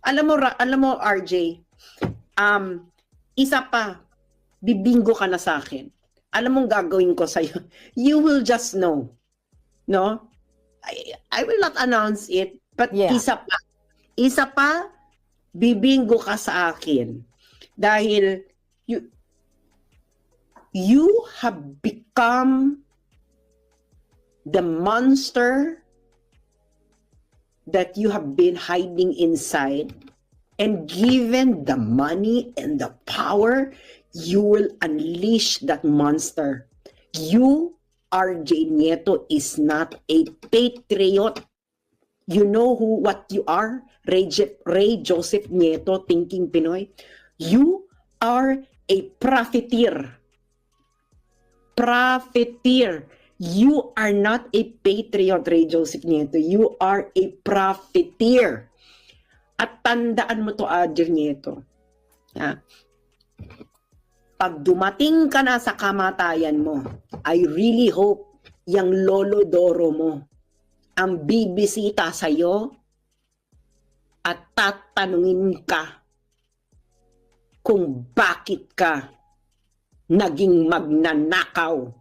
Alam mo, RJ, isa pa, bibingo ka na sa akin. Alam mong gagawin ko sa'yo. You will just know. No? I will not announce it, but Yeah. isa pa, bibingo ka sa akin. Dahil you have become the monster that you have been hiding inside, and given the money and the power, you will unleash that monster. You, RJ Nieto, is not a patriot. You know what you are? Ray Joseph Nieto, thinking Pinoy. You are a profiteer. Profiteer. You are not a patriot, Ray Joseph Nieto. You are a profiteer. At tandaan mo to, RJ Nieto. Pag dumating ka na sa kamatayan mo, I really hope yung lolo Doro mo ang bibisita sa'yo at tatanungin ka kung bakit ka naging magnanakaw